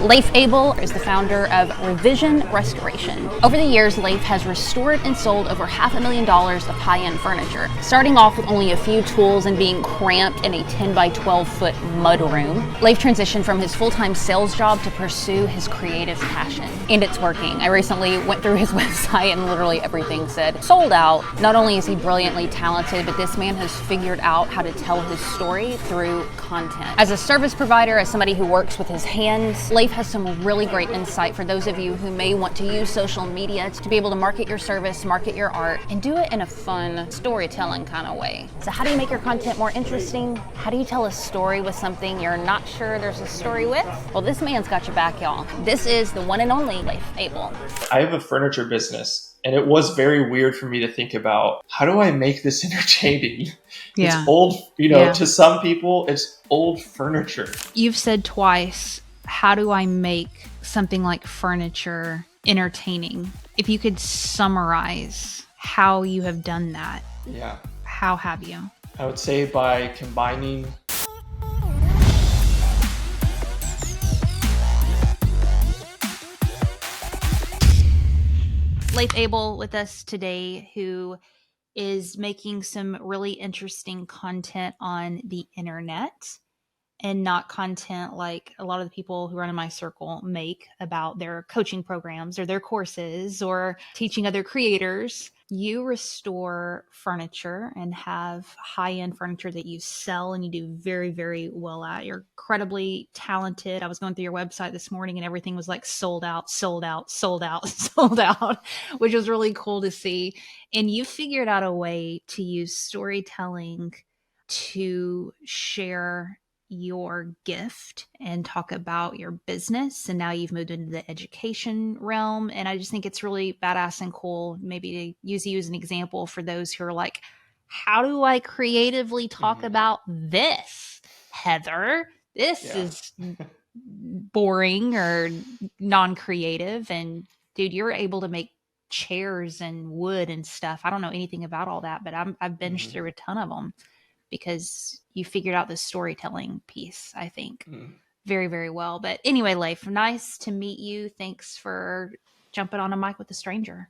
Leif Abel is the founder of Revision Restoration. Over the years, Leif has restored and sold over $500,000 of high-end furniture, starting off with only a few tools and being cramped in a 10 by 12 foot mud room. Leif transitioned from his full-time sales job to pursue his creative passion, and it's working. I recently went through his website and literally everything said sold out. Not only is he brilliantly talented, but this man has figured out how to tell his story through content. As a service provider, as somebody who works with his hands, Leif has some really great insight for those of you who may want to use social media to be able to market your service, market your art, and do it in a fun storytelling kind of way. So how do you make your content more interesting? How do you tell a story with something you're not sure there's a story with? Well, this man's got your back, y'all. This is the one and only Leif Abel. I have a furniture business, and it was very weird for me to think about, how do I make this entertaining? Yeah. It's old, to some people, it's old furniture. You've said twice, how do I make something like furniture entertaining? If you could summarize how you have done that, Yeah. how have you? I would say by combining Leif Abel with us today, who is making some really interesting content on the internet, and not content like a lot of the people who run in my circle make about their coaching programs or their courses or teaching other creators. You restore furniture and have high-end furniture that you sell, and you do very, very well at. You're incredibly talented. I was going through your website this morning and everything was like sold out, sold out, sold out, sold out, which was really cool to see. And you figured out a way to use storytelling to share your gift and talk about your business. And now you've moved into the education realm. And I just think it's really badass and cool, maybe to use you as an example for those who are like, how do I creatively talk about this, Heather? This is boring or non-creative. And dude, you're able to make chairs and wood and stuff. I don't know anything about all that, but I've binged through a ton of them, because you figured out the storytelling piece, I think, very, very well. But anyway, Leif, nice to meet you. Thanks for jumping on a mic with a stranger.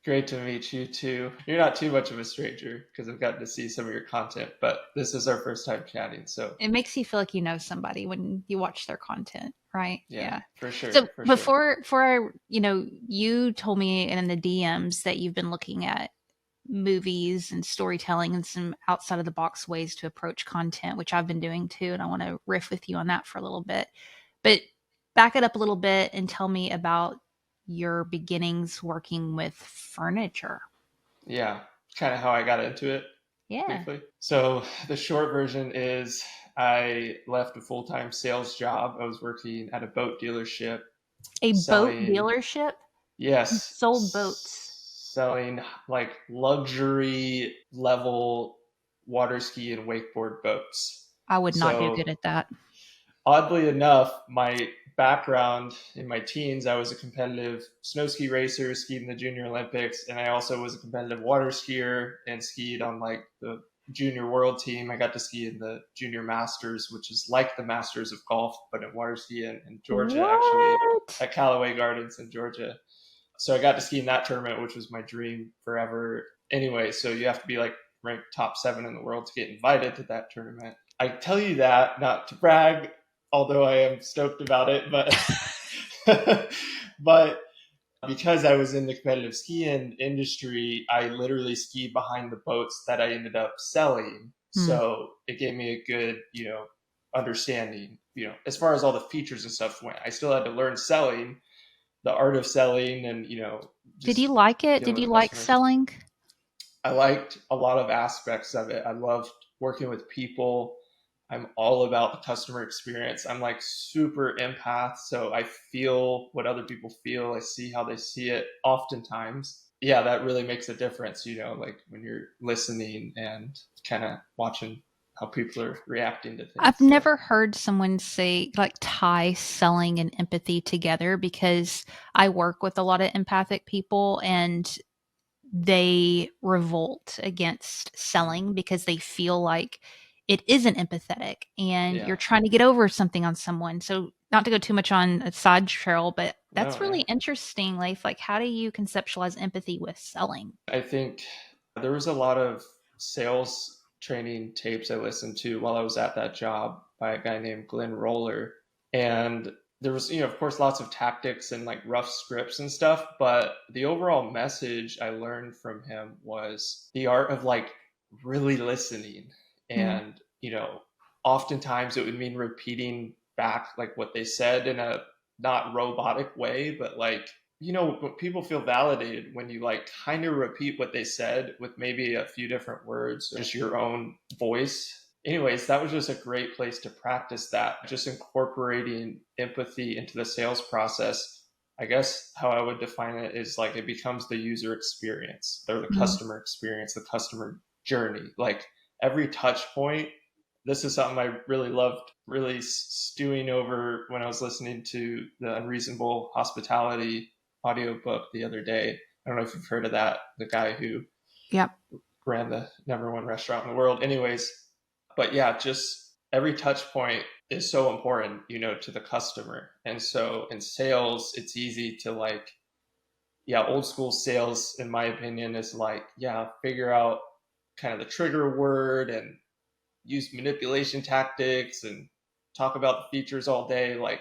Great to meet you too. You're not too much of a stranger because I've gotten to see some of your content, but this is our first time chatting. So it makes you feel like you know somebody when you watch their content, right? Yeah, for sure. So before you told me in the DMs that you've been looking at movies and storytelling and some outside of the box ways to approach content, which I've been doing too. And I want to riff with you on that for a little bit, but back it up a little bit and tell me about your beginnings working with furniture. Yeah, kind of how I got into it. Yeah. Briefly. So the short version is I left a full-time sales job. I was working at a boat dealership. Boat dealership? Yes. You sold boats. Selling like luxury level water ski and wakeboard boats. I would not do good at that. Oddly enough, my background in my teens, I was a competitive snow ski racer, skied in the Junior Olympics, and I also was a competitive water skier and skied on like the junior world team. I got to ski in the Junior Masters, which is like the Masters of golf, but in water ski in Georgia, actually, at Callaway Gardens in Georgia. So I got to ski in that tournament, which was my dream forever. Anyway, so you have to be like ranked top 7 in the world to get invited to that tournament. I tell you that not to brag, although I am stoked about it, but because I was in the competitive skiing industry, I literally skied behind the boats that I ended up selling. So it gave me a good, understanding, as far as all the features and stuff went. I still had to learn selling, the art of selling, and did you like it? Did you like selling? I liked a lot of aspects of it. I loved working with people. I'm all about the customer experience. I'm like super empath, so I feel what other people feel. I see how they see it oftentimes. Yeah, that really makes a difference, like when you're listening and kind of watching how people are reacting to things. I've never heard someone say tie selling and empathy together, because I work with a lot of empathic people and they revolt against selling because they feel like it isn't empathetic and Yeah. you're trying to get over something on someone. So not to go too much on a side trail, but that's No, really yeah. interesting, Leif. Like, how do you conceptualize empathy with selling? I think there was a lot of sales training tapes I listened to while I was at that job by a guy named Glenn Roller. And there was, of course, lots of tactics and like rough scripts and stuff. But the overall message I learned from him was the art of like really listening. Mm. And, oftentimes it would mean repeating back like what they said in a not robotic way, but like, people feel validated when you like kind of repeat what they said with maybe a few different words, just your own voice. Anyways, that was just a great place to practice that, just incorporating empathy into the sales process. I guess how I would define it is like it becomes the user experience or the customer experience, the customer journey. Like every touch point, this is something I really loved really stewing over when I was listening to the Unreasonable Hospitality audiobook the other day. I don't know if you've heard of that, the guy who Yep. ran the #1 restaurant in the world. Anyways, but yeah, just every touch point is so important, to the customer. And so in sales, it's easy to like, old school sales, in my opinion, is like, figure out kind of the trigger word and use manipulation tactics and talk about the features all day. Like,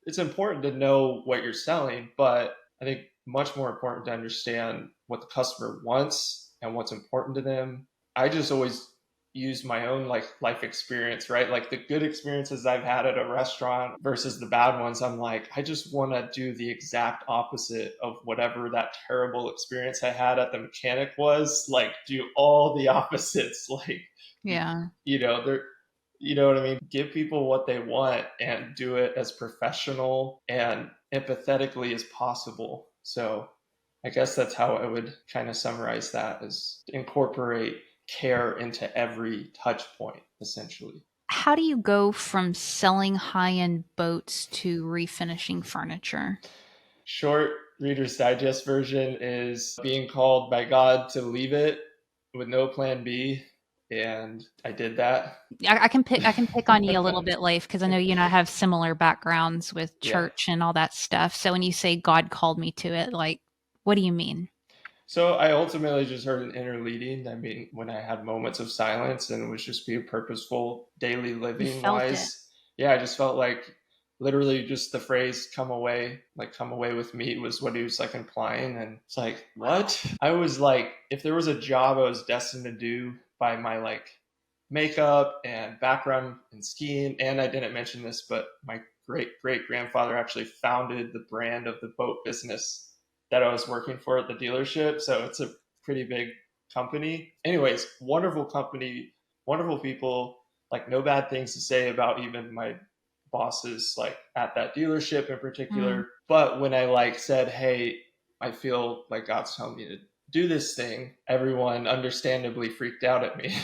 it's important to know what you're selling, but I think much more important to understand what the customer wants and what's important to them. I just always use my own like life experience, right? Like the good experiences I've had at a restaurant versus the bad ones. I'm like, I just want to do the exact opposite of whatever that terrible experience I had at the mechanic was. Like, do all the opposites. Like, Yeah. they're, you know what I mean? Give people what they want and do it as professional and empathetically as possible. So I guess that's how I would kind of summarize that, is incorporate care into every touch point, essentially. How do you go from selling high-end boats to refinishing furniture? Short Reader's Digest version is being called by God to leave it with no plan B. And I did that. I can pick on you a little bit, Leif, because I know you and I have similar backgrounds with Yeah. church and all that stuff. So when you say God called me to it, like, what do you mean? So I ultimately just heard an inner leading. I mean, when I had moments of silence and it was just being purposeful, daily living felt it. wise. Yeah, I just felt like literally just the phrase come away with me was what he was like implying. And it's like, what? I was like, if there was a job I was destined to do by my like makeup and background in skiing, and I didn't mention this, but my great great grandfather actually founded the brand of the boat business that I was working for at the dealership. So it's a pretty big company. Anyways, wonderful company, wonderful people, like no bad things to say about even my bosses, like at that dealership in particular. But when I like said, hey, I feel like God's telling me to do this thing, everyone understandably freaked out at me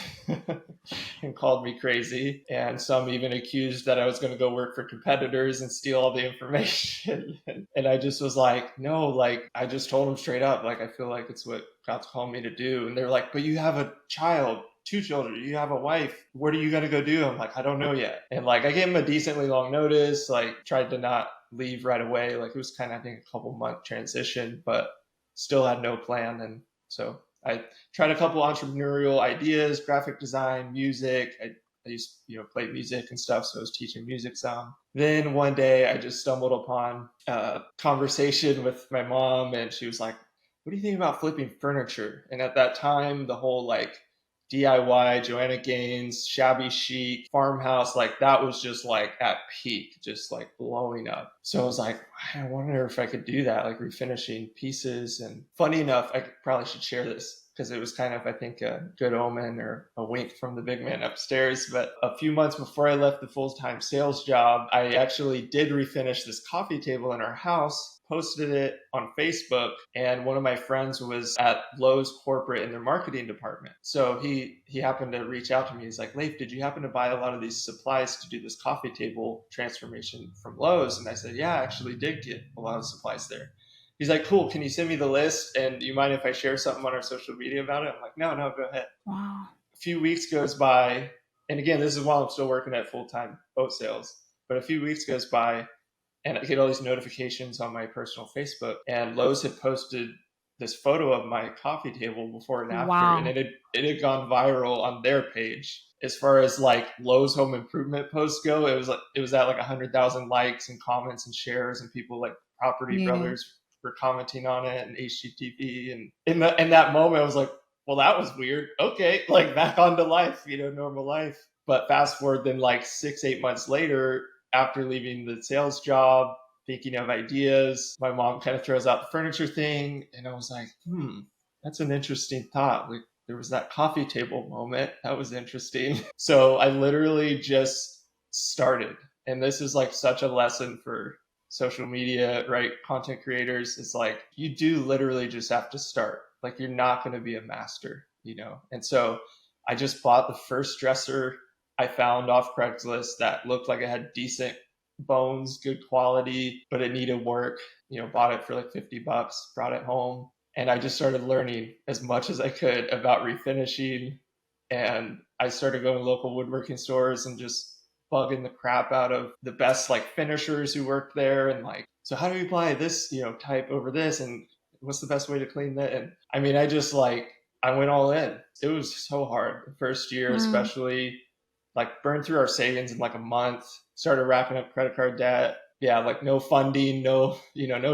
and called me crazy. And some even accused that I was going to go work for competitors and steal all the information. And I just was like, no, like I just told them straight up, like I feel like it's what God's calling me to do. And they're like, but you have a child, 2 children, you have a wife, what are you going to go do? I'm like, I don't know yet. And like I gave him a decently long notice, like tried to not leave right away. Like it was kind of, I think, a couple month transition, but still had no plan. And so I tried a couple entrepreneurial ideas, graphic design, music. I used play music and stuff, so I was teaching music some. Then one day I just stumbled upon a conversation with my mom, and she was like, what do you think about flipping furniture? And at that time, the whole like DIY, Joanna Gaines, shabby chic, farmhouse, like that was just like at peak, just like blowing up. So I was like, I wonder if I could do that, like refinishing pieces. And funny enough, I probably should share this because it was kind of, I think, a good omen or a wink from the big man upstairs. But a few months before I left the full-time sales job, I actually did refinish this coffee table in our house, posted it on Facebook, and one of my friends was at Lowe's corporate in their marketing department. So he happened to reach out to me. He's like, Leif, did you happen to buy a lot of these supplies to do this coffee table transformation from Lowe's? And I said, yeah, I actually did get a lot of supplies there. He's like, cool, can you send me the list? And do you mind if I share something on our social media about it? I'm like, no, go ahead. Wow. A few weeks goes by, And again, this is while I'm still working at full-time boat sales. But a few weeks goes by and I get all these notifications on my personal Facebook, and Lowe's had posted this photo of my coffee table before and after, Wow. and it had gone viral on their page. As far as like Lowe's home improvement posts go, it was at like 100,000 likes and comments and shares, and people like Property Brothers were commenting on it, and HGTV, and in that moment I was like, well, that was weird. Okay, like back onto life, normal life. But fast forward then like 6-8 months later, after leaving the sales job, thinking of ideas, my mom kind of throws out the furniture thing. And I was like, that's an interesting thought. Like there was that coffee table moment. That was interesting. So I literally just started. And this is like such a lesson for social media, right? Content creators. It's like, you do literally just have to start. Like you're not going to be a master, And so I just bought the first dresser I found off Craigslist that looked like it had decent bones, good quality, but it needed work. Bought it for like $50, brought it home. And I just started learning as much as I could about refinishing. And I started going to local woodworking stores and just bugging the crap out of the best like finishers who worked there. And like, so how do we apply this, type over this? And what's the best way to clean that? And I mean, I went all in. It was so hard. The first year, especially, like burned through our savings in like a month, started racking up credit card debt. Yeah, like no funding, no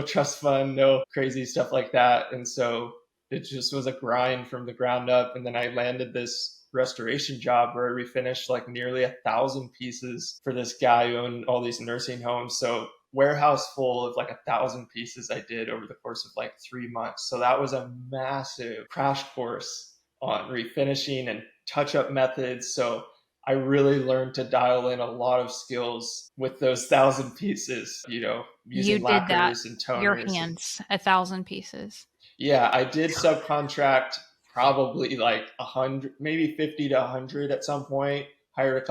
trust fund, no crazy stuff like that. And so it just was a grind from the ground up. And then I landed this restoration job where I refinished like nearly 1,000 pieces for this guy who owned all these nursing homes. So warehouse full of like 1,000 pieces I did over the course of like 3 months. So that was a massive crash course on refinishing and touch-up methods. So I really learned to dial in a lot of skills with those 1,000 pieces, using lacquers and toners. Your hands, 1,000 pieces. Yeah, I did subcontract probably like 100, maybe 50 to 100 at some point. Hired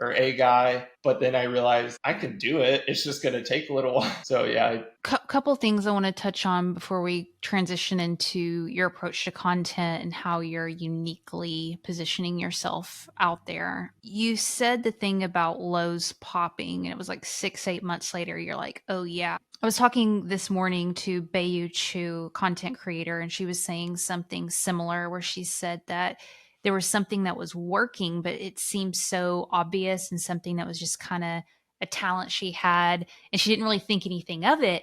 a guy, but then I realized I can do it. It's just going to take a little while. So yeah. Couple things I want to touch on before we transition into your approach to content and how you're uniquely positioning yourself out there. You said the thing about Lowe's popping, and it was like 6-8 months later, you're like, oh yeah. I was talking this morning to Bayu Chu, content creator, and she was saying something similar where she said that there was something that was working, but it seemed so obvious and something that was just kind of a talent she had, and she didn't really think anything of it.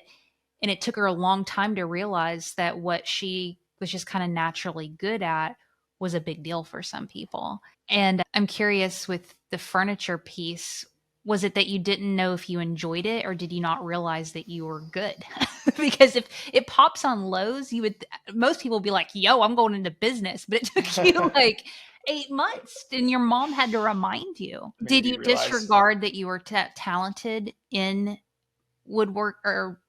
And it took her a long time to realize that what she was just kind of naturally good at was a big deal for some people. And I'm curious with the furniture piece, was it that you didn't know if you enjoyed it, or did you not realize that you were good? Because if it pops on Lowe's, most people would be like, yo, I'm going into business. But it took you like 8 months, and your mom had to remind you. Did you disregard that you were talented in woodwork or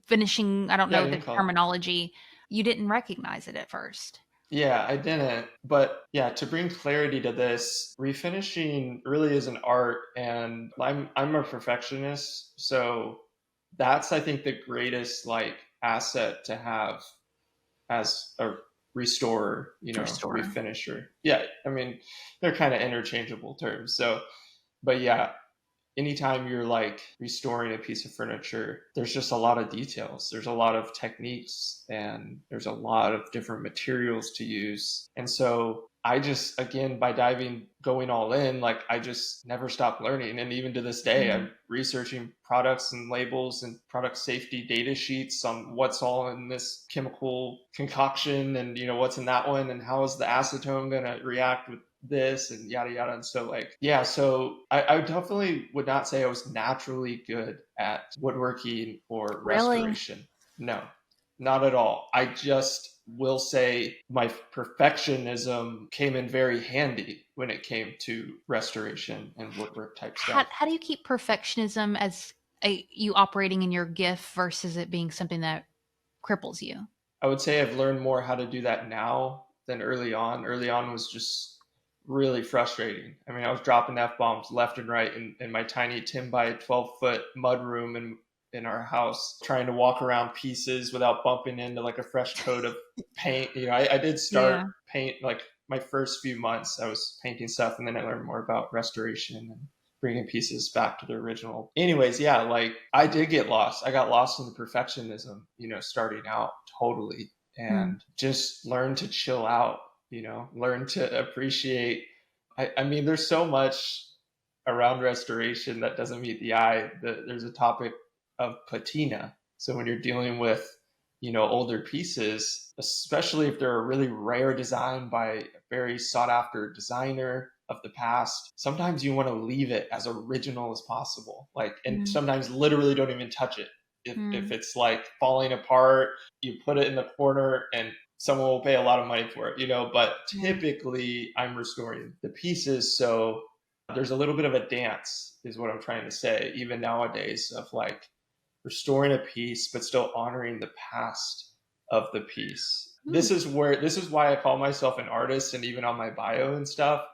finishing? I don't know the terminology. You didn't recognize it at first. Yeah, I didn't. But yeah, to bring clarity to this, refinishing really is an art, and I'm a perfectionist. So that's, I think, the greatest like asset to have as a restorer, refinisher. Yeah, I mean, they're kind of interchangeable terms. So, but yeah, anytime you're like restoring a piece of furniture, there's just a lot of details. There's a lot of techniques, and there's a lot of different materials to use. And so I just, again, by going all in, like I just never stopped learning. And even to this day, I'm researching products and labels and product safety data sheets on what's all in this chemical concoction, and what's in that one, and how is the acetone going to react with this, and yada yada. And so like, yeah, so I definitely would not say I was naturally good at woodworking or restoration. No, not at all. I just will say my perfectionism came in very handy when it came to restoration and woodwork type stuff. How do you keep perfectionism as you operating in your gift versus it being something that cripples you? I would say I've learned more how to do that now than early on. Early on was just really frustrating. I mean, I was dropping F-bombs left and right in my tiny 10 by 12-foot mud room in our house, trying to walk around pieces without bumping into like a fresh coat of paint. I did start paint, like my first few months, I was painting stuff, and then I learned more about restoration and bringing pieces back to the original. Anyways, yeah, like I did get lost. I got lost in the perfectionism, starting out totally, and just learn to chill out, learn to appreciate. I mean, there's so much around restoration that doesn't meet the eye. There's a topic of patina. So when you're dealing with, older pieces, especially if they're a really rare design by a very sought after designer of the past, sometimes you want to leave it as original as possible. Like, and sometimes literally don't even touch it. If it's like falling apart, you put it in the corner and someone will pay a lot of money for it, but typically I'm restoring the pieces. So there's a little bit of a dance is what I'm trying to say, even nowadays, of like restoring a piece, but still honoring the past of the piece. This is why I call myself an artist, and even on my bio and stuff,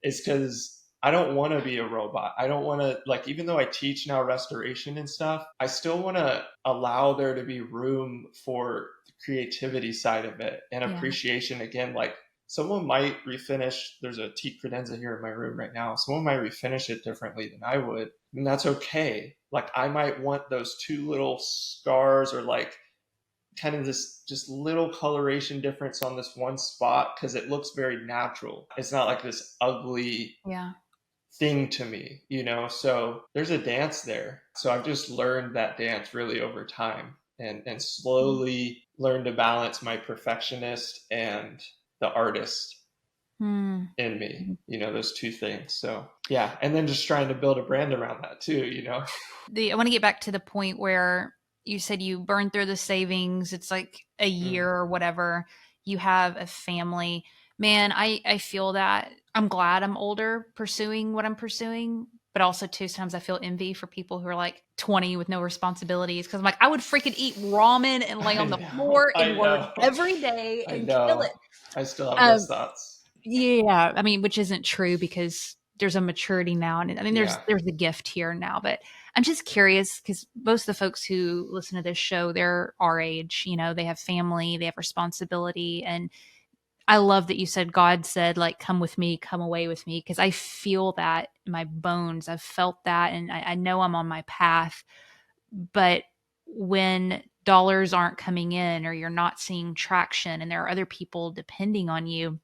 is because I don't want to be a robot. I don't want to, like, even though I teach now restoration and stuff, I still want to allow there to be room for the creativity side of it and appreciation. Again, like someone might refinish, there's a teak credenza here in my room right now. Someone might refinish it differently than I would, and that's okay. Like I might want those two little scars, or like kind of this just little coloration difference on this one spot, because it looks very natural. It's not like this ugly thing to me, so there's a dance there. So I've just learned that dance really over time, and slowly learned to balance my perfectionist and the artist in me, those two things. So yeah, and then just trying to build a brand around that too. I want to get back to the point where you said you burned through the savings. It's like a year or whatever. You have a family. Man, I feel that. I'm glad I'm older pursuing what I'm pursuing, but also too, sometimes I feel envy for people who are like 20 with no responsibilities. Cause I'm like, I would freaking eat ramen and lay on the floor and work every day and kill it. I still have those thoughts. Yeah. I mean, which isn't true because there's a maturity now. And I mean, there's a gift here now, but I'm just curious because most of the folks who listen to this show, they're our age, they have family, they have responsibility. And I love that you said, God said, like, come with me, come away with me. Cause I feel that in my bones. I've felt that. And I know I'm on my path, but when dollars aren't coming in or you're not seeing traction and there are other people depending on you,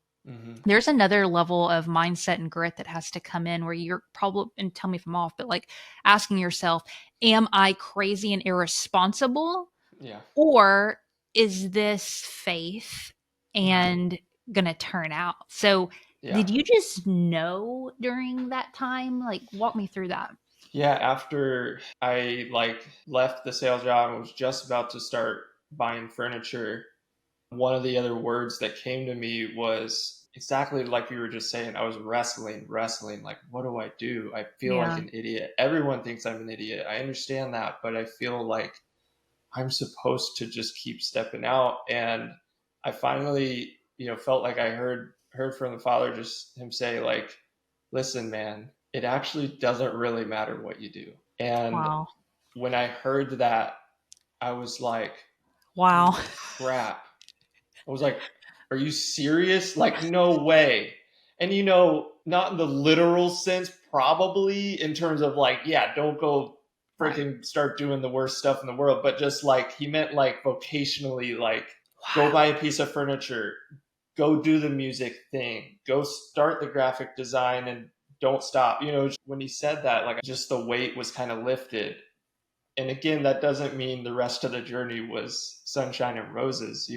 there's another level of mindset and grit that has to come in where you're probably, and tell me if I'm off, but like asking yourself, am I crazy and irresponsible? Yeah. Or is this faith and going to turn out? So did you just know during that time? Like walk me through that. Yeah. After I left the sales job and was just about to start buying furniture, one of the other words that came to me was exactly like you were just saying. I was wrestling, like, what do I do? I feel like an idiot. Everyone thinks I'm an idiot. I understand that, but I feel like I'm supposed to just keep stepping out. And I finally, felt like I heard from the Father, just him say, like, listen, man, it actually doesn't really matter what you do. And when I heard that, I was like, wow, crap. I was like, are you serious? Like, no way. And, not in the literal sense, probably in terms of like, yeah, don't go freaking start doing the worst stuff in the world. But just like, he meant like vocationally, like, go buy a piece of furniture, go do the music thing, go start the graphic design, and don't stop. When he said that, like, just the weight was kind of lifted. And again, that doesn't mean the rest of the journey was sunshine and roses,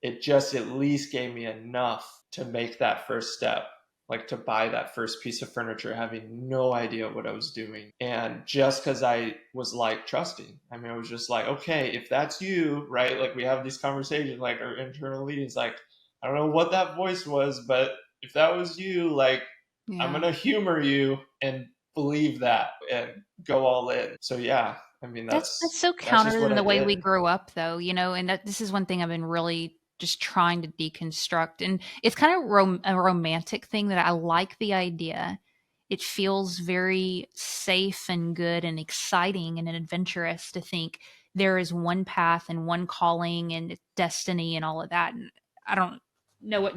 It just at least gave me enough to make that first step, like to buy that first piece of furniture, having no idea what I was doing. And just because I was like trusting, I mean, I was just like, okay, if that's you, right? Like we have these conversations, like our internal meetings, like, I don't know what that voice was, but if that was you, like, I'm going to humor you and believe that and go all in. So yeah, I mean, that's so counter than the way we grew up though, and that this is one thing I've been really just trying to deconstruct. And it's kind of a romantic thing that I like the idea. It feels very safe and good and exciting and adventurous to think there is one path and one calling and destiny and all of that. And I don't know what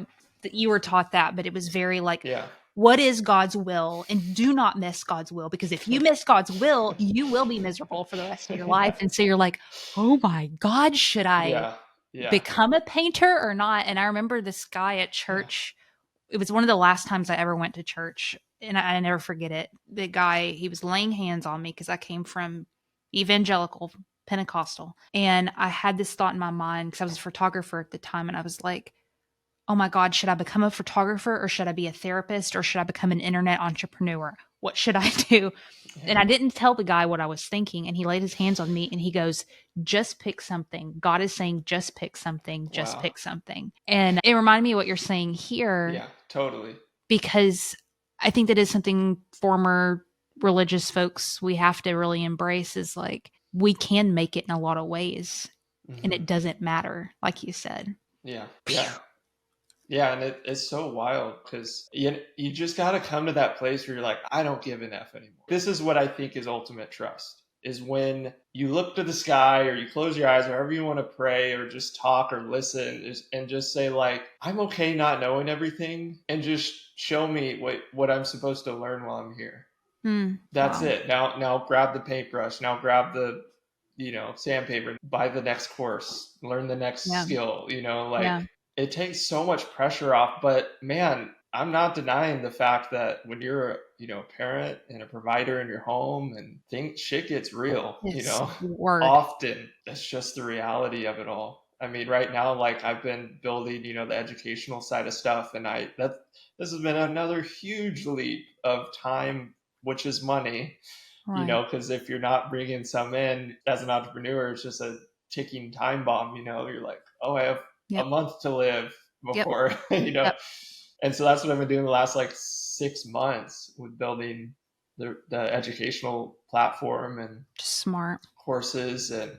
you were taught that, but it was very like, Yeah. what is God's will? And do not miss God's will, because if you miss God's will, you will be miserable for the rest of your life. And so you're like, oh my God, should I Yeah. Yeah. become a painter or not? And I remember this guy at church. It was one of the last times I ever went to church, and I never forget it. The guy, he was laying hands on me because I came from evangelical Pentecostal. And I had this thought in my mind because I was a photographer at the time. And I was like, oh my God, should I become a photographer, or should I be a therapist, or should I become an internet entrepreneur? What should I do? And I didn't tell the guy what I was thinking. And he laid his hands on me and he goes, just pick something. God is saying, just pick something, just Wow. pick something. And it reminded me of what you're saying here. Yeah, totally. Because I think that is something former religious folks we have to really embrace, is like, we can make it in a lot of ways, and it doesn't matter, like you said. Yeah. Yeah. Yeah, and it's so wild because you just got to come to that place where you're like, I don't give an F anymore. This is what I think is ultimate trust, is when you look to the sky, or you close your eyes, or however you want to pray or just talk or listen, and just say like, I'm okay not knowing everything, and just show me what I'm supposed to learn while I'm here. That's Wow. it. Now grab the paintbrush. Now grab the sandpaper. Buy the next course. Learn the next skill. It takes so much pressure off. But man, I'm not denying the fact that when you're a parent and a provider in your home, and shit gets real. Often that's just the reality of it all. I mean, right now, like I've been building, the educational side of stuff, and this has been another huge leap of time, which is money. Right. Because if you're not bringing some in as an entrepreneur, it's just a ticking time bomb. You're like, oh, I have a month to live before, And so that's what I've been doing the last like 6 months with building the educational platform and smart courses. And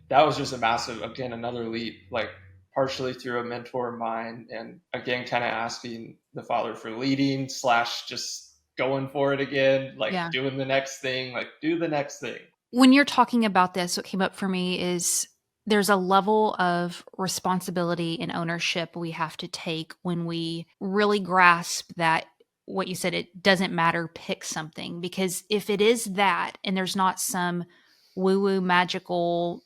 that was just a massive, again, another leap, like partially through a mentor of mine. And again, kind of asking the Father for leading / just going for it again, like doing the next thing, like do the next thing. When you're talking about this, what came up for me is there's a level of responsibility and ownership we have to take when we really grasp that, what you said, it doesn't matter, pick something. Because if it is that, and there's not some woo-woo magical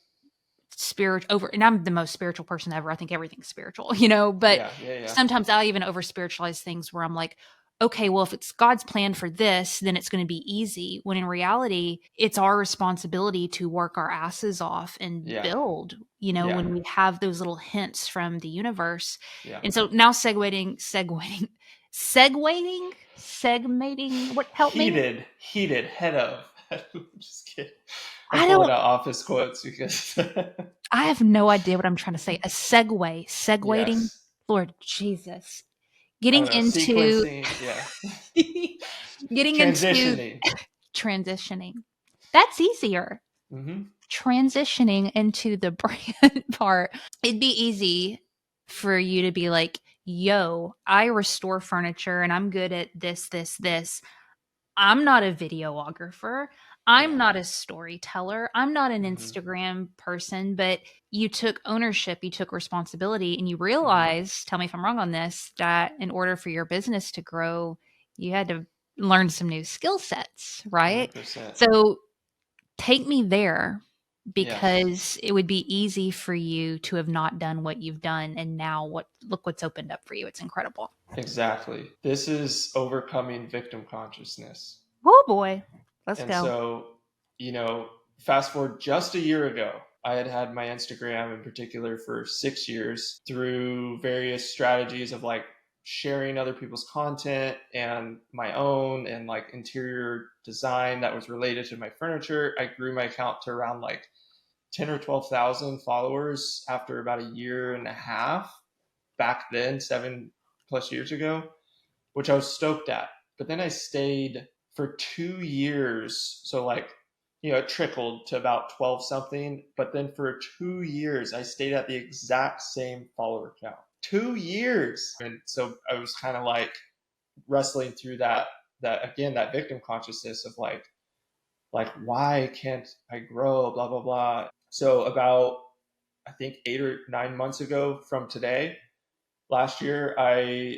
spirit over, and I'm the most spiritual person ever. I think everything's spiritual, but sometimes I'll even over spiritualize things where I'm like, okay, well, if it's God's plan for this, then it's going to be easy. When in reality, it's our responsibility to work our asses off and build, when we have those little hints from the universe. And so now segmating, what helped me? Heated head of. Just kidding. I'm pulling out office quotes because I have no idea what I'm trying to say. A segueing. Yes. Lord Jesus. Getting into transitioning. That's easier. Transitioning into the brand part. It'd be easy for you to be like, yo, I restore furniture and I'm good at this. I'm not a videographer. I'm not a storyteller. I'm not an Instagram person, but you took ownership, you took responsibility, and you realized, tell me if I'm wrong on this, that in order for your business to grow, you had to learn some new skill sets, right? 100%. So take me there, because it would be easy for you to have not done what you've done. And now look what's opened up for you. It's incredible. Exactly. This is overcoming victim consciousness. Oh boy. Let's go. And so, fast forward just a year ago, I had my Instagram in particular for 6 years through various strategies of like sharing other people's content and my own, and like interior design that was related to my furniture. I grew my account to around like 10 or 12,000 followers after about a year and a half back then, 7+ years ago, which I was stoked at. But then I stayed for 2 years. So like, it trickled to about 12 something. But then for 2 years, I stayed at the exact same follower count. 2 years. And so I was kind of like wrestling through that victim consciousness of like, why can't I grow, blah, blah, blah. So about, I think 8 or 9 months ago from today, last year, I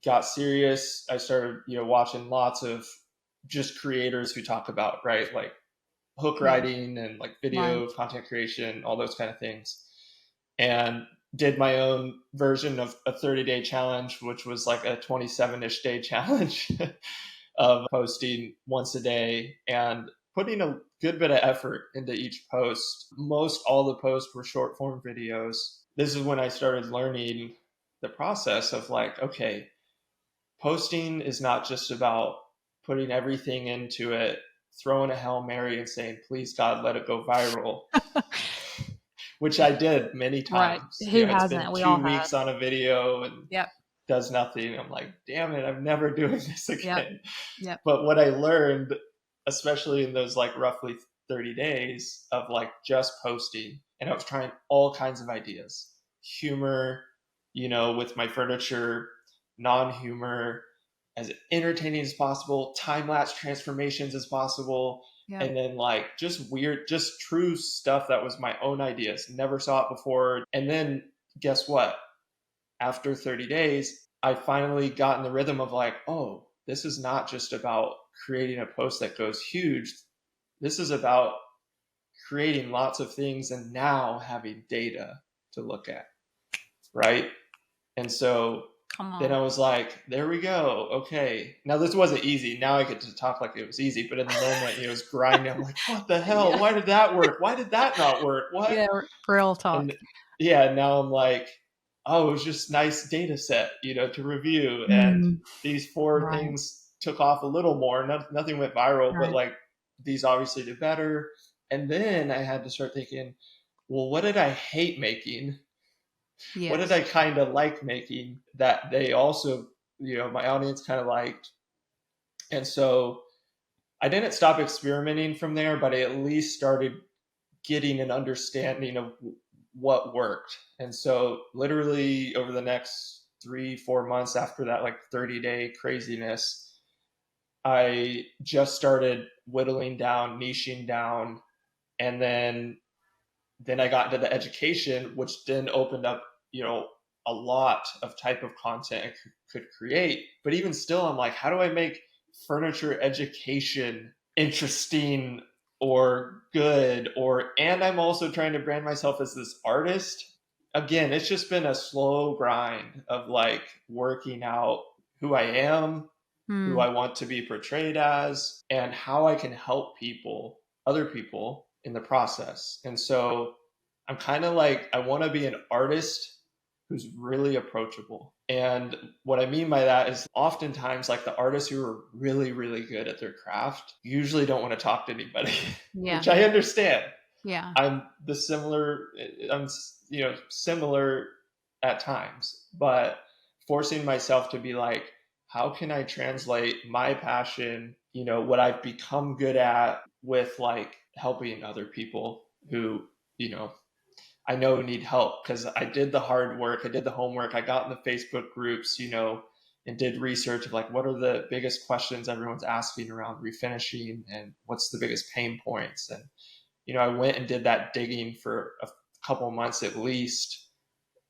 got serious, I started, watching lots of just creators who talk about, right, like hook writing and like video content creation, all those kind of things. And did my own version of a 30-day challenge, which was like a 27-ish day challenge of posting once a day and putting a good bit of effort into each post. Most all the posts were short form videos. This is when I started learning the process of like, okay, posting is not just about putting everything into it, throwing a Hail Mary and saying, please God, let it go viral, which I did many times. Right. Who hasn't? It's been We all 2 weeks have. on a video and Yep. does nothing. I'm like, damn it, I'm never doing this again. Yep. But what I learned, especially in those like roughly 30 days of like just posting, and I was trying all kinds of ideas, humor, with my furniture, non-humor, as entertaining as possible, time-lapse transformations as possible, and then like just weird, just true stuff that was my own ideas, never saw it before. And then guess what? After 30 days, I finally got in the rhythm of like, oh, this is not just about creating a post that goes huge. This is about creating lots of things and now having data to look at, right? And so then I was like, there we go. Okay. Now this wasn't easy. Now I get to talk like it was easy, but in the moment, it was grinding. I'm like, what the hell? Why did that work? Why did that not work? What? Yeah, real talk. And now I'm like, oh, it was just nice data set, to review. And these 4 things took off a little more. Nothing went viral, but like these obviously did better. And then I had to start thinking, well, what did I hate making? Yes. What did I kind of like making that they also, my audience kind of liked? And so I didn't stop experimenting from there, but I at least started getting an understanding of what worked. And so literally over the next 3-4 months after that, like 30-day craziness, I just started whittling down, niching down. And then I got into the education, which then opened up, a lot of type of content I could create. But even still, I'm like, how do I make furniture education interesting or good? And I'm also trying to brand myself as this artist. Again, it's just been a slow grind of like working out who I am, who I want to be portrayed as, and how I can help other people in the process. And so I'm kind of like, I want to be an artist who's really approachable. And what I mean by that is oftentimes like the artists who are really, really good at their craft usually don't want to talk to anybody, which I understand. Yeah. I'm similar at times, but forcing myself to be like, how can I translate my passion, what I've become good at with like helping other people who, I know need help, because I did the hard work. I did the homework. I got in the Facebook groups, and did research of like, what are the biggest questions everyone's asking around refinishing and what's the biggest pain points. And, I went and did that digging for a couple months at least,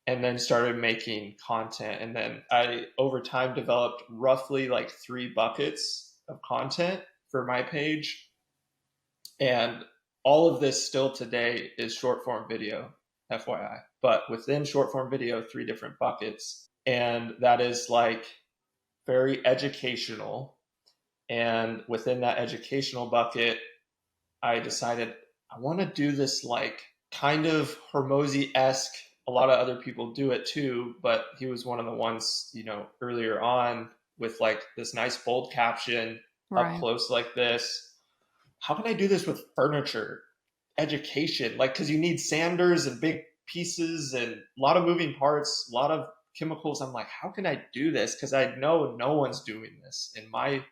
and then started making content. And then I, over time, developed roughly like 3 buckets of content for my page. And all of this still today is short form video, FYI. But within short form video, 3 different buckets. And that is like very educational. And within that educational bucket, I decided I want to do this like kind of Hormozy-esque. A lot of other people do it too, but he was one of the ones, earlier on with like this nice bold caption up close like this. How can I do this with furniture education? Like, because you need sanders and big pieces and a lot of moving parts, a lot of chemicals. I'm like, how can I do this? Because I know no one's doing this in my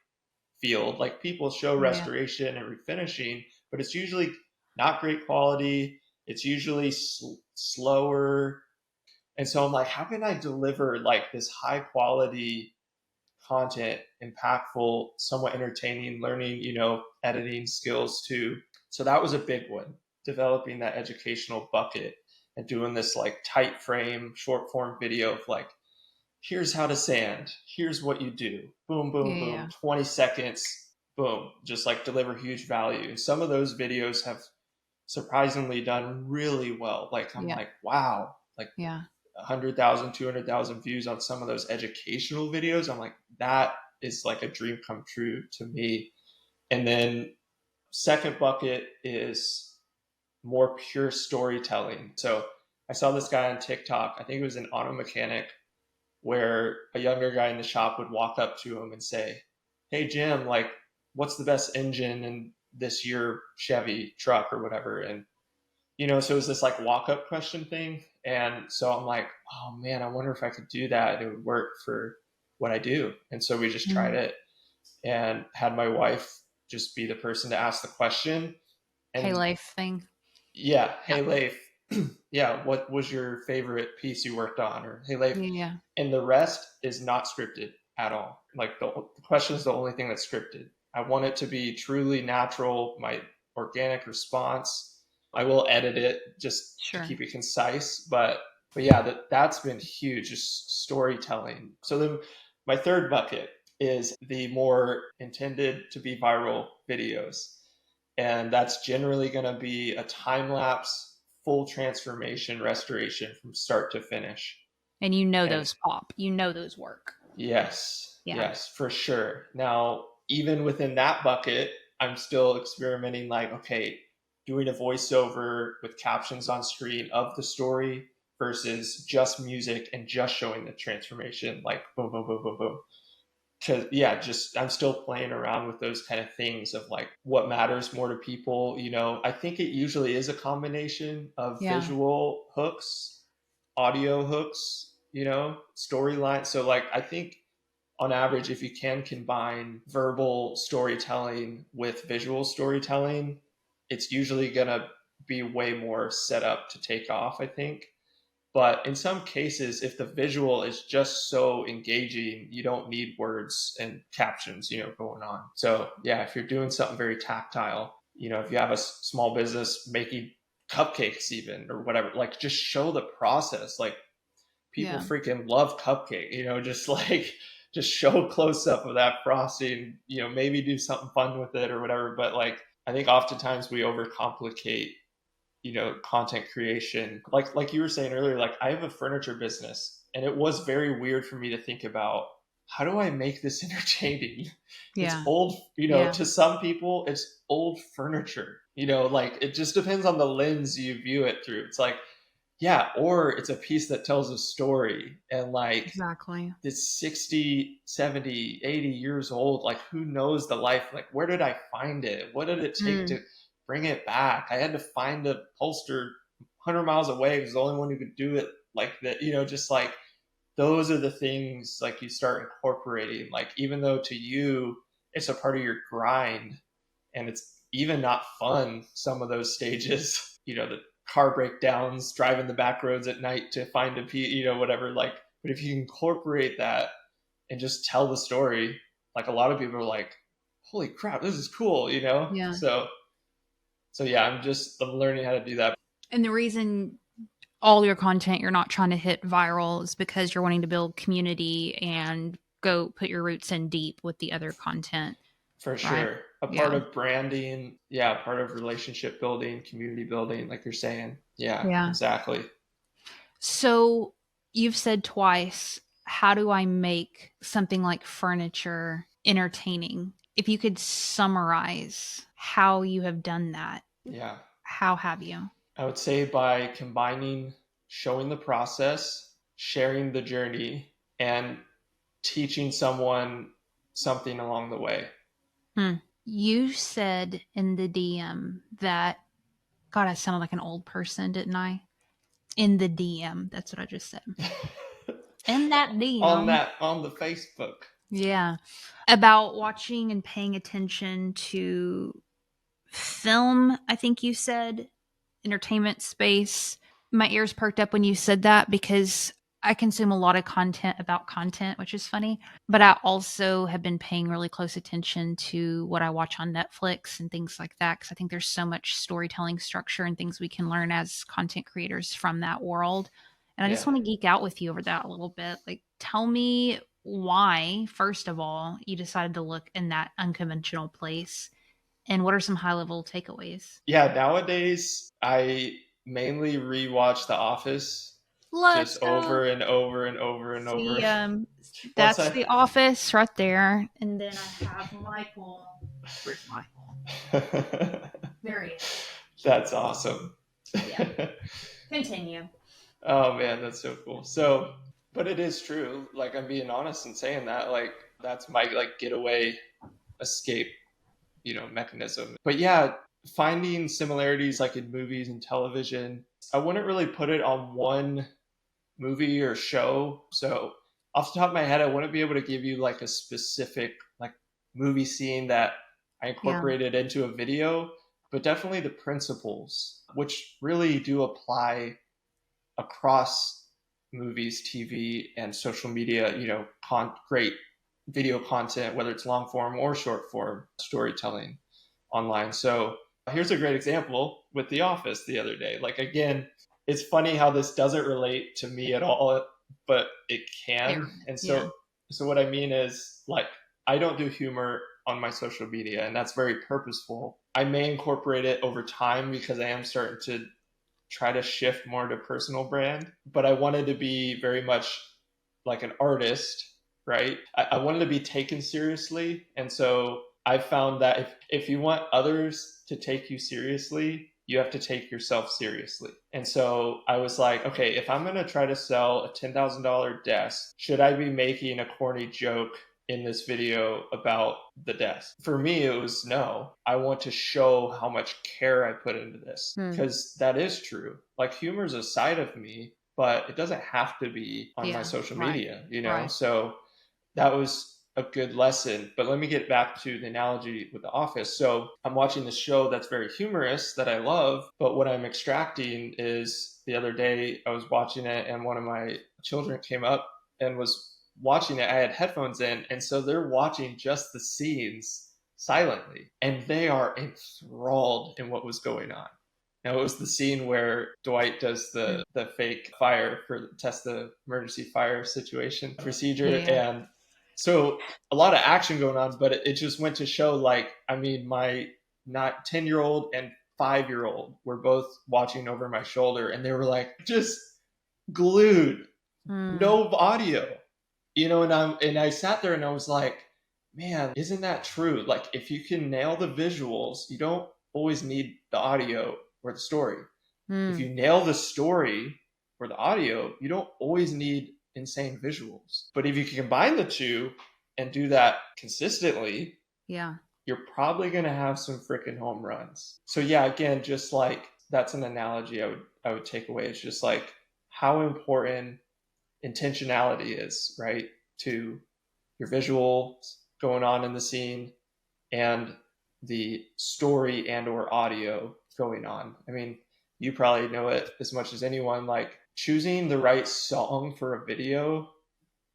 field. Like, people show restoration and refinishing, but it's usually not great quality. It's usually slower. And so I'm like, how can I deliver like this high quality content, impactful, somewhat entertaining, learning, editing skills too. So that was a big one, developing that educational bucket and doing this like tight frame, short form video of like here's how to sand. Here's what you do. Boom, boom, boom. Yeah. 20 seconds. Boom. Just like deliver huge value. And some of those videos have surprisingly done really well. Like, I'm Yeah. like, wow, like Yeah. 100,000, 200,000 views on some of those educational videos. I'm like, that is like a dream come true to me. And then second bucket is more pure storytelling. So I saw this guy on TikTok, I think it was an auto mechanic, where a younger guy in the shop would walk up to him and say, "Hey Jim, like, what's the best engine in this year Chevy truck or whatever?" And so it was this like walk up question thing. And so I'm like, oh man, I wonder if I could do that. It would work for what I do. And so we just tried it and had my wife just be the person to ask the question. And Hey, Leif thing. yeah, hey Leif, yeah, what was your favorite piece you worked on? Or hey Leif, Yeah. and the rest is not scripted at all. Like the question is the only thing that's scripted. I want it to be truly natural, my organic response. I will edit it just to keep it concise, but yeah, that's been huge, just storytelling. So then my third bucket is the more intended to be viral videos. And that's generally going to be a time lapse, full transformation restoration from start to finish. And those pop. Those work. Yes. Yeah. Yes, for sure. Now, even within that bucket, I'm still experimenting like, okay, doing a voiceover with captions on screen of the story versus just music and just showing the transformation, like boom, boom, boom, boom, boom. Because I'm still playing around with those kind of things of like what matters more to people. I think it usually is a combination of visual hooks, audio hooks, storyline. So like I think on average, if you can combine verbal storytelling with visual storytelling, it's usually gonna be way more set up to take off, I think. But in some cases, if the visual is just so engaging, you don't need words and captions, going on. So yeah, if you're doing something very tactile, if you have a small business making cupcakes even or whatever, like just show the process. Like people freaking love cupcake, just show a close up of that frosting, maybe do something fun with it or whatever. But like, I think oftentimes we overcomplicate content creation. Like you were saying earlier, like I have a furniture business and it was very weird for me to think about how do I make this entertaining? It's old, to some people it's old furniture, like it just depends on the lens you view it through. It's like, yeah, or it's a piece that tells a story and like exactly, it's 60, 70, 80 years old. Like who knows the life? Like where did I find it? What did it take to bring it back? I had to find a poster 100 miles away because the only one who could do it like that, just like those are the things like you start incorporating. Like even though to you it's a part of your grind and it's even not fun, some of those stages, the car breakdowns, driving the back roads at night to find a whatever, like, but if you incorporate that and just tell the story, like a lot of people are like, holy crap, this is cool, Yeah. So yeah, I'm learning how to do that. And the reason all your content you're not trying to hit viral is because you're wanting to build community and go put your roots in deep with the other content. For sure. A part of branding, part of relationship building, community building, like you're saying. Yeah, exactly. So you've said twice, how do I make something like furniture entertaining? If you could summarize how you have done that. Yeah. How have you? I would say by combining showing the process, sharing the journey, and teaching someone something along the way. You said in the DM that, God, I sounded like an old person, didn't I? In the DM. That's what I just said. In that DM. On the Facebook. Yeah. About watching and paying attention to film, I think you said, entertainment space. My ears perked up when you said that because I consume a lot of content about content, which is funny. But I also have been paying really close attention to what I watch on Netflix and things like that, because I think there's so much storytelling structure and things we can learn as content creators from that world. And I just want to geek out with you over that a little bit. Like, tell me why, first of all, you decided to look in that unconventional place, and what are some high level takeaways? Yeah, nowadays I mainly rewatch The Office Let's just go. over and over and over and See, over. Once that's I The Office right there. And then I have Michael. Where's Michael? There he is. That's awesome. Yeah. Continue. Oh man, that's so cool. So, but it is true. Like I'm being honest in saying that. Like that's my like getaway, escape, mechanism. But yeah, finding similarities like in movies and television, I wouldn't really put it on one movie or show. So off the top of my head, I wouldn't be able to give you like a specific like movie scene that I incorporated into a video, but definitely the principles, which really do apply across movies, TV, and social media, great video content, whether it's long form or short form storytelling online. So here's a great example with The Office the other day. Like, again, it's funny how this doesn't relate to me at all, but it can. And so what I mean is, like, I don't do humor on my social media, and that's very purposeful. I may incorporate it over time because I am starting to try to shift more to personal brand, but I wanted to be very much like an artist, right? I wanted to be taken seriously. And so I found that if you want others to take you seriously, you have to take yourself seriously. And so I was like, okay, if I'm going to try to sell a $10,000 desk, should I be making a corny joke in this video about the desk? For me, it was no. I want to show how much care I put into this because that is true. Like humor is a side of me, but it doesn't have to be on my social media, Right. So that was a good lesson. But let me get back to the analogy with The Office. So I'm watching this show that's very humorous that I love, but what I'm extracting is the other day I was watching it and one of my children came up and was watching it. I had headphones in, and so they're watching just the scenes silently, and they are enthralled in what was going on. Now, it was the scene where Dwight does the fake fire for test the emergency fire situation procedure. And so a lot of action going on, but it just went to show, like, I mean, my not 10-year-old and 5-year-old were both watching over my shoulder, and they were like just glued, no audio. And I sat there and I was like, man, isn't that true? Like, if you can nail the visuals, you don't always need the audio or the story. If you nail the story or the audio, you don't always need insane visuals. But if you can combine the two and do that consistently, you're probably going to have some freaking home runs. So yeah, again, just like that's an analogy I would take away. It's just like how important intentionality is, right, to your visuals going on in the scene and the story and or audio going on. I mean, you probably know it as much as anyone, like choosing the right song for a video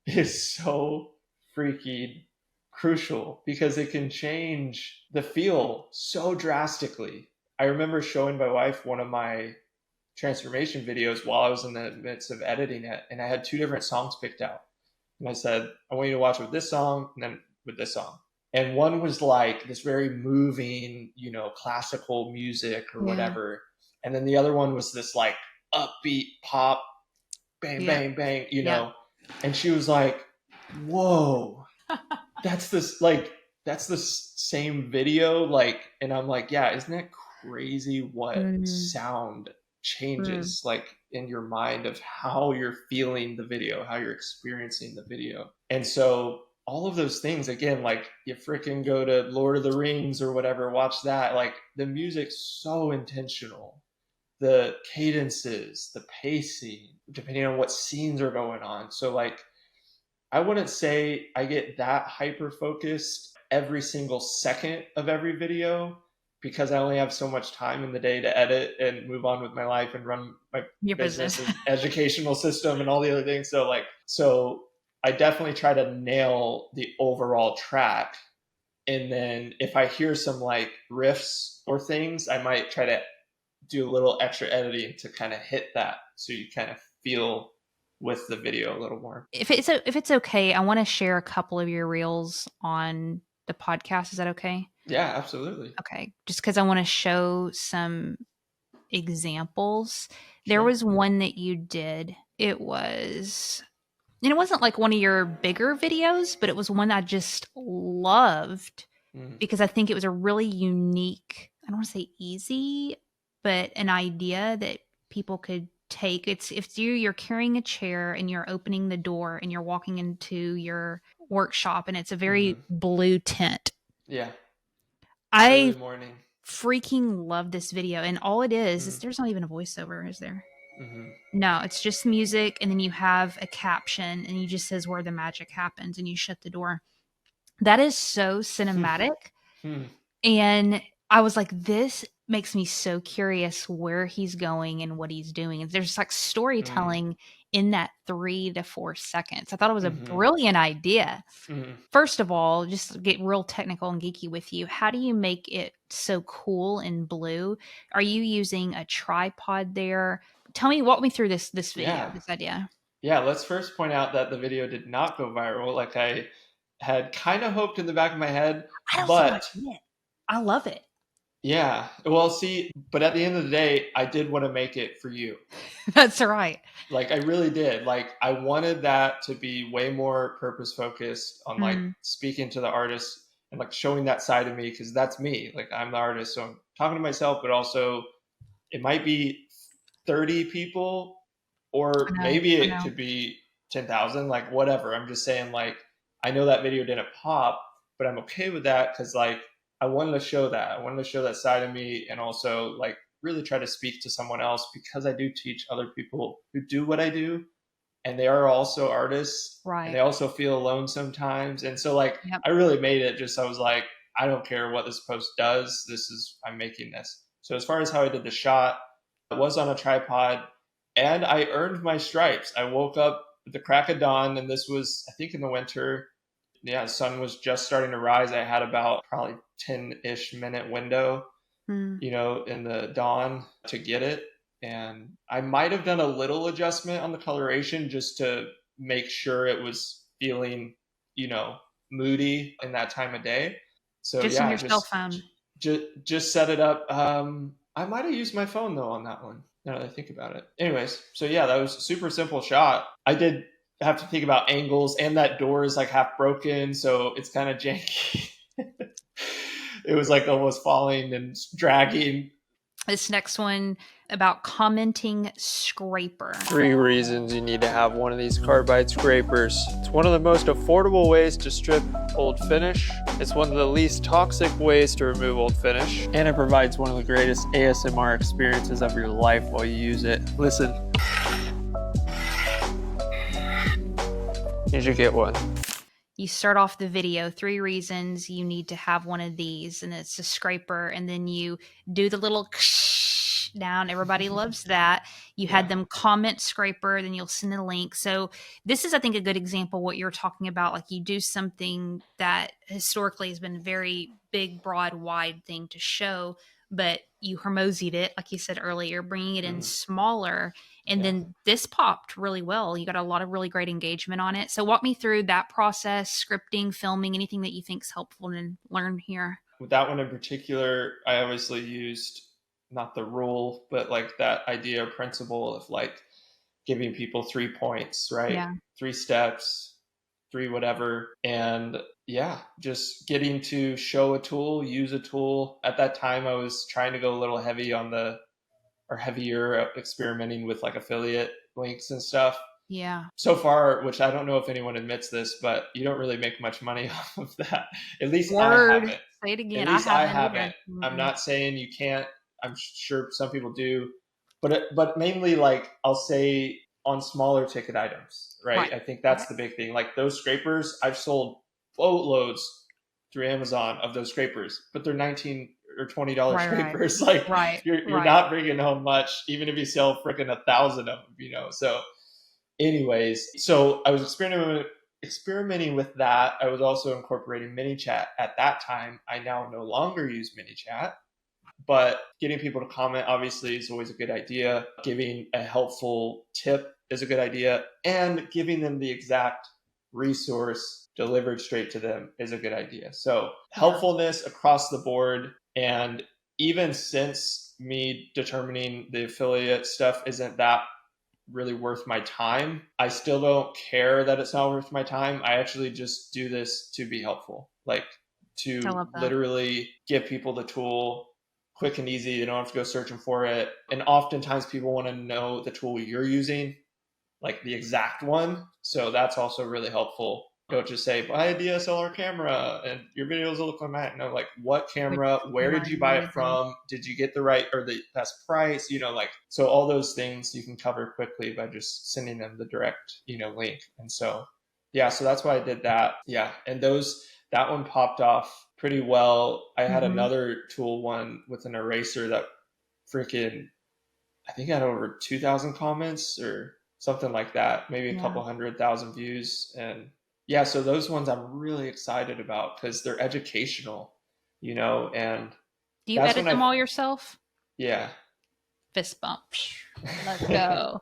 is so freaking crucial because it can change the feel so drastically. I remember showing my wife one of my transformation videos while I was in the midst of editing it, and I had 2 different songs picked out. And I said, I want you to watch with this song and then with this song. And one was like this very moving, classical music or whatever. And then the other one was this like upbeat pop, bang, bang, bang, And she was like, whoa, that's the same video. Like, and I'm like, yeah, isn't that crazy what sound changes like in your mind of how you're feeling the video, how you're experiencing the video. And so all of those things, again, like you freaking go to Lord of the Rings or whatever, watch that, like the music's so intentional, the cadences, the pacing, depending on what scenes are going on. So like, I wouldn't say I get that hyper focused every single second of every video, because I only have so much time in the day to edit and move on with my life and run my business and educational system and all the other things. So I definitely try to nail the overall track. And then if I hear some like riffs or things, I might try to do a little extra editing to kind of hit that. So you kind of feel with the video a little more. If it's okay, I want to share a couple of your reels on the podcast. Is that okay? Yeah, absolutely. Okay. Just because I want to show some examples. There Sure. was one that you did. It wasn't like one of your bigger videos, but it was one I just loved because I think it was a really unique, I don't want to say easy, but an idea that people could take. It's if you're carrying a chair and you're opening the door and you're walking into your workshop and it's a very blue tent. Yeah. I Early morning. freaking love this video. And all it is there's not even a voiceover, is there? Mm-hmm. No, it's just music. And then you have a caption and you just says where the magic happens and you shut the door. That is so cinematic. And I was like, this makes me so curious where he's going and what he's doing. And there's like storytelling in that 3 to 4 seconds. I thought it was a brilliant idea. First of all, just to get real technical and geeky with you, how do you make it so cool and blue? Are you using a tripod there? Walk me through this video, this idea. Yeah, let's first point out that the video did not go viral like I had kind of hoped in the back of my head. I love it. Yeah. Well, see, but at the end of the day, I did want to make it for you. That's right. Like, I really did. Like, I wanted that to be way more purpose focused on like speaking to the artist and like showing that side of me, because that's me. Like, I'm the artist. So I'm talking to myself, but also it might be 30 people or maybe it could be 10,000, like whatever. I'm just saying, like, I know that video didn't pop, but I'm okay with that because like I wanted to show that. I wanted to show that side of me and also like really try to speak to someone else, because I do teach other people who do what I do and they are also artists. Right. And they also feel alone sometimes. And so like I really made it just, I was like, I don't care what this post does. I'm making this. So as far as how I did the shot, it was on a tripod and I earned my stripes. I woke up at the crack of dawn, and this was, I think, in the winter. Yeah, the sun was just starting to rise. I had about probably 10-ish minute window, in the dawn to get it. And I might have done a little adjustment on the coloration just to make sure it was feeling, moody in that time of day. So just on your cell phone. Just set it up. I might have used my phone though on that one, now that I think about it. Anyways, so yeah, that was a super simple shot. I did have to think about angles, and that door is like half broken, so it's kind of janky. It was like almost falling and dragging. This next one about commenting scraper. 3 reasons you need to have one of these carbide scrapers. It's one of the most affordable ways to strip old finish. It's one of the least toxic ways to remove old finish. And it provides one of the greatest ASMR experiences of your life while you use it. Listen. You should get one. You start off the video, 3 reasons you need to have one of these, and it's a scraper, and then you do the little down. Everybody loves that. You had them comment scraper, then you'll send a link. So this is, I think, a good example of what you're talking about. Like, you do something that historically has been a very big, broad, wide thing to show, but you hermosied it, like you said earlier, bringing it in smaller. And then this popped really well. You got a lot of really great engagement on it. So walk me through that process, scripting, filming, anything that you think is helpful to learn here. With that one in particular, I obviously used not the rule, but like that idea or principle of like giving people 3 points, right? Yeah. 3 steps, 3 whatever. And just getting to show a tool, use a tool. At that time, I was trying to go a little heavier experimenting with like affiliate links and stuff. Yeah. So far, which I don't know if anyone admits this, but you don't really make much money off of that. At least I haven't. Say it again. At least I haven't. Mm-hmm. I'm not saying you can't. I'm sure some people do, but mainly like I'll say on smaller ticket items, right? I think that's the big thing. Like those scrapers, I've sold boatloads through Amazon of those scrapers, but they're $19 or $20 scrapers. You're not bringing home much, even if you sell freaking 1,000 of them, So anyways, so I was experimenting with that. I was also incorporating ManyChat at that time. I now no longer use ManyChat, but getting people to comment obviously is always a good idea. Giving a helpful tip is a good idea. And giving them the exact resource delivered straight to them is a good idea. So helpfulness across the board. And even since me determining the affiliate stuff isn't that really worth my time, I still don't care that it's not worth my time. I actually just do this to be helpful, like to literally give people the tool quick and easy. They don't have to go searching for it. And oftentimes people want to know the tool you're using, like the exact one. So that's also really helpful. Don't just say, buy a DSLR camera and your videos will look like that. No, like what camera, where did you buy it from? Did you get the right or the best price? Like, so all those things you can cover quickly by just sending them the direct, link. And so, yeah, so that's why I did that. Yeah. And that one popped off pretty well. I had another tool one with an eraser that freaking, I think I had over 2,000 comments or something like that, maybe a couple 100,000 views. And yeah, so those ones I'm really excited about because they're educational, and do you edit them all yourself? Yeah. Fist bump. Let's go.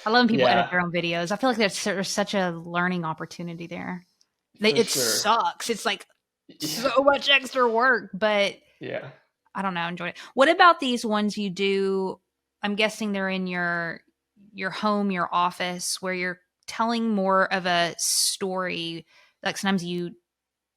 I love when people edit their own videos. I feel like there's such a learning opportunity there. Sucks. It's like so much extra work, but yeah, I don't know. Enjoy it. What about these ones you do? I'm guessing they're in your home, your office, where you're telling more of a story. Like sometimes you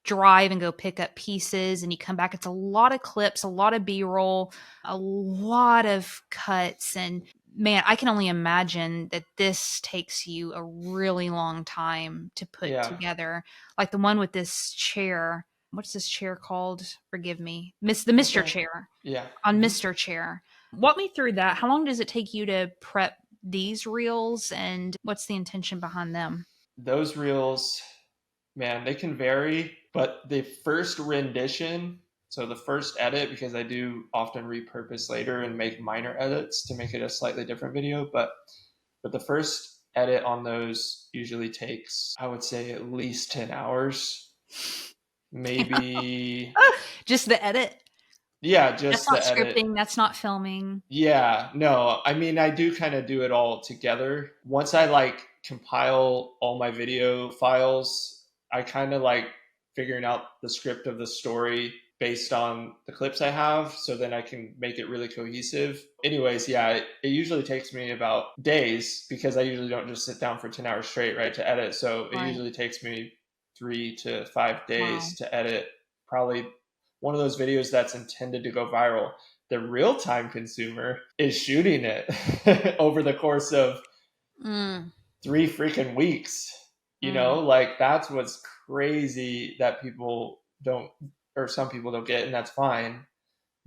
drive and go pick up pieces and you come back. It's a lot of clips, a lot of B-roll, a lot of cuts. And man, I can only imagine that this takes you a really long time to put together. Like the one with this chair. What's this chair called? Forgive me. The Mr. Chair. Yeah. On Mr. Chair. Walk me through that. How long does it take you to prep these reels and what's the intention behind them? Those reels, man, they can vary, but the first rendition, so the first edit, because I do often repurpose later and make minor edits to make it a slightly different video, but the first edit on those usually takes, I would say, at least 10 hours, maybe. Just the edit? Yeah, just that's not the scripting. edit. That's not filming. Yeah, no, I mean, I do kind of do it all together. Once I compile all my video files, I kind of figuring out the script of the story based on the clips I have. So then I can make it really cohesive. Anyways, yeah, it usually takes me about days because I usually don't just sit down for 10 hours straight, right, to edit. So it usually takes me 3 to 5 days to edit probably one of those videos that's intended to go viral. The real-time consumer is shooting it over the course of 3 freaking weeks. That's what's crazy that people don't, or some people don't get, and that's fine.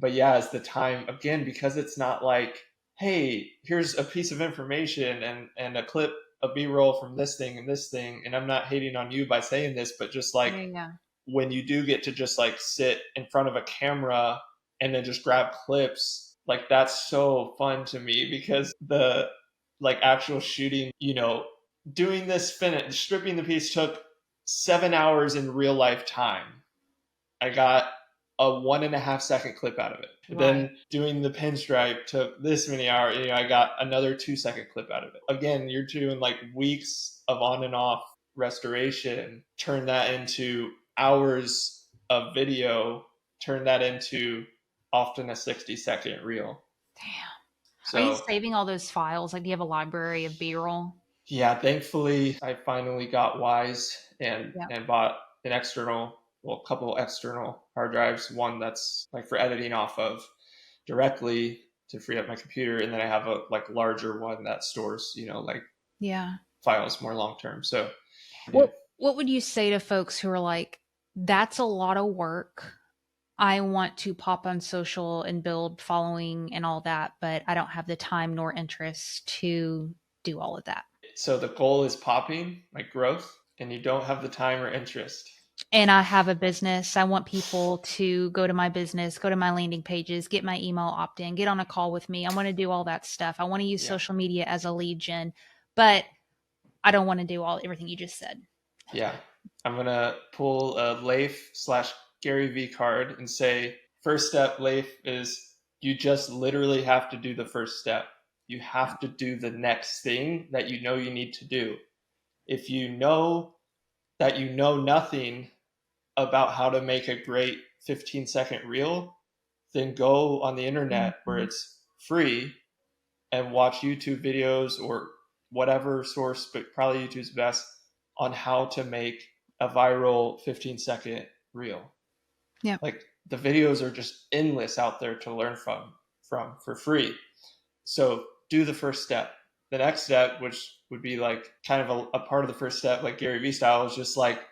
But yeah, it's the time, again, because it's not like, hey, here's a piece of information and a clip, a B-roll from this thing and this thing. And I'm not hating on you by saying this, but just when you do get to just sit in front of a camera and then just grab clips, that's so fun to me because the actual shooting, doing this stripping the piece took 7 hours in real life time. I got a 1.5 second clip out of it. Right. Then doing the pinstripe took this many hours. I got another 2 second clip out of it. Again, you're doing weeks of on and off restoration, turn that into hours of video, turn that into often a 60-second reel. Damn. So, are you saving all those files? Do you have a library of B-roll? Yeah, thankfully I finally got wise and bought a couple external hard drives. One that's for editing off of directly to free up my computer, and then I have a larger one that stores files more long term. So what would you say to folks who are that's a lot of work, I want to pop on social and build following and all that, but I don't have the time nor interest to do all of that? So the goal is popping, growth, and you don't have the time or interest. And I have a business. I want people to go to my business, go to my landing pages, get my email opt-in, get on a call with me. I want to do all that stuff. I want to use social media as a lead gen, but I don't want to do everything you just said. Yeah. I'm going to pull a Leif/Gary V card and say, first step, Leif, is you just literally have to do the first step. You have to do the next thing that you know you need to do. If you know that you know nothing about how to make a great 15-second reel, then go on the internet where it's free and watch YouTube videos or whatever source, but probably YouTube's best, on how to make a viral 15-second reel. Yeah. Like the videos are just endless out there to learn from for free. So do the first step. The next step, which would be like kind of a part of the first step, like Gary Vee style, is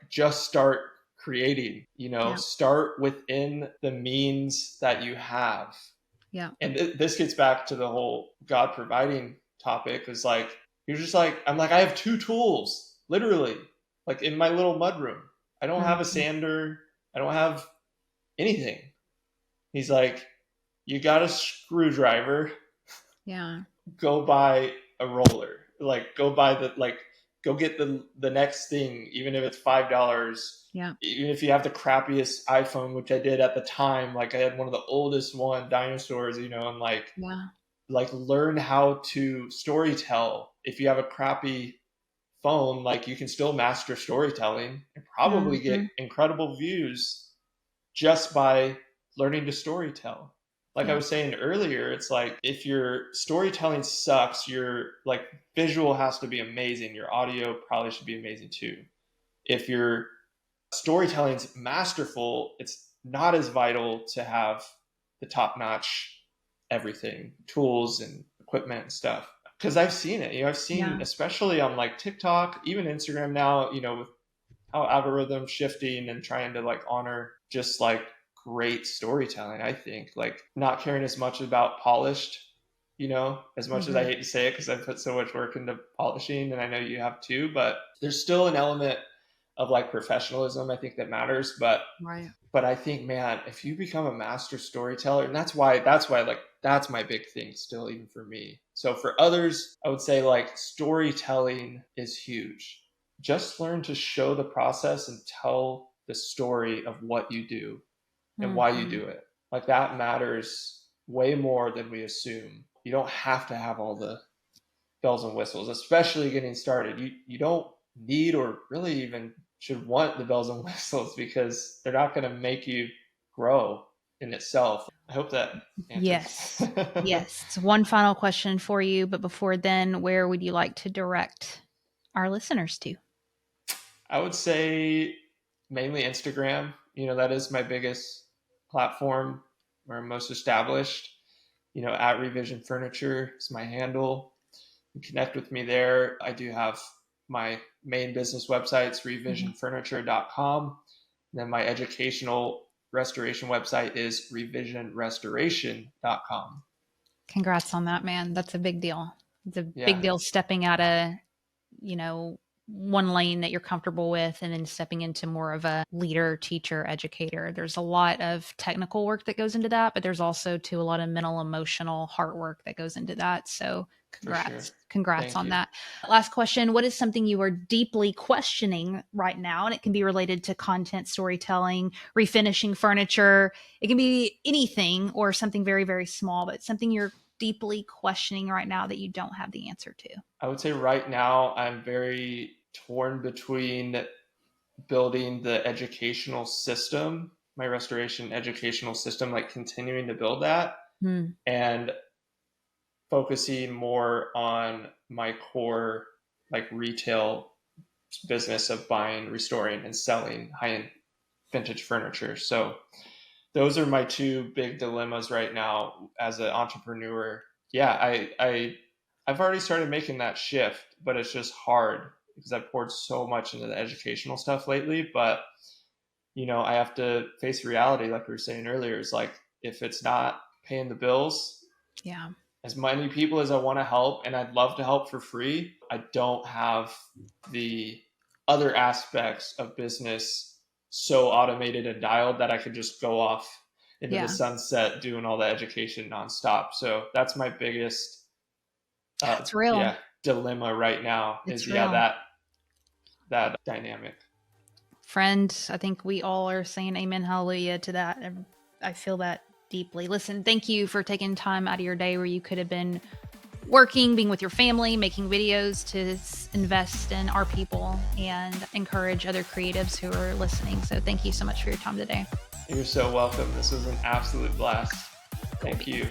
just start creating, start within the means that you have. Yeah. And this gets back to the whole God providing topic. Is like, you're just like, I'm like, I have 2 tools, literally, like in my little mudroom. I don't have a sander. I don't have anything. He's like, you got a screwdriver. Yeah. Go buy a roller. Like, go get the next thing, even if it's $5. Yeah. Even if you have the crappiest iPhone, which I did at the time, like I had one of the oldest dinosaurs, and like learn how to storytell. If you have a crappy phone, like you can still master storytelling and probably get incredible views just by learning to storytell. Like I was saying earlier, it's like if your storytelling sucks, your like visual has to be amazing. Your audio probably should be amazing too. If your storytelling's masterful, it's not as vital to have the top-notch everything, tools and equipment and stuff. Because I've seen it. I've seen, especially on like TikTok, even Instagram now, with how algorithms shifting and trying to like honor just like great storytelling. I think like not caring as much about polished, as much as I hate to say it, because I put so much work into polishing, and I know you have too, but there's still an element of like professionalism, I think, that matters. But I think, man, if you become a master storyteller, and that's why like that's my big thing still, even for me. So for others, I would say like storytelling is huge. Just learn to show the process and tell the story of what you do and why you do it. Like that matters way more than we assume. You don't have to have all the bells and whistles, especially getting started. You don't need or really even should want the bells and whistles, because they're not going to make you grow in itself. I hope that answers. Yes. One final question for you, but before then, where would you like to direct our listeners to? I would say mainly Instagram. That is my biggest platform, where I'm most established. At Revision Furniture is my handle. You can connect with me there. I do have my main business website's revisionfurniture.com. And then my educational restoration website is revisionrestoration.com. Congrats on that, man. That's a big deal. It's a big deal stepping out of, one lane that you're comfortable with and then stepping into more of a leader, teacher, educator. There's a lot of technical work that goes into that, but there's also a lot of mental, emotional, heart work that goes into that. So congrats on that. Last question. What is something you are deeply questioning right now? And it can be related to content, storytelling, refinishing furniture. It can be anything or something very, very small, but something you're deeply questioning right now that you don't have the answer to. I would say right now I'm very torn between building the educational system, my restoration educational system, like continuing to build that and focusing more on my core, like retail business of buying, restoring, and selling high-end vintage furniture. So those are my 2 big dilemmas right now as an entrepreneur. Yeah, I've already started making that shift, but it's just hard because I've poured so much into the educational stuff lately. But, I have to face reality, like we were saying earlier. It's like, if it's not paying the bills, as many people as I want to help, and I'd love to help for free, I don't have the other aspects of business so automated and dialed that I could just go off into the sunset doing all the education nonstop. So that's my biggest it's real. dilemma right now. It's real. That dynamic. Friend, I think we all are saying amen, hallelujah to that. I feel that deeply. Listen, thank you for taking time out of your day where you could have been working, being with your family, making videos to invest in our people and encourage other creatives who are listening. So thank you so much for your time today. You're so welcome. This was an absolute blast. Thank you.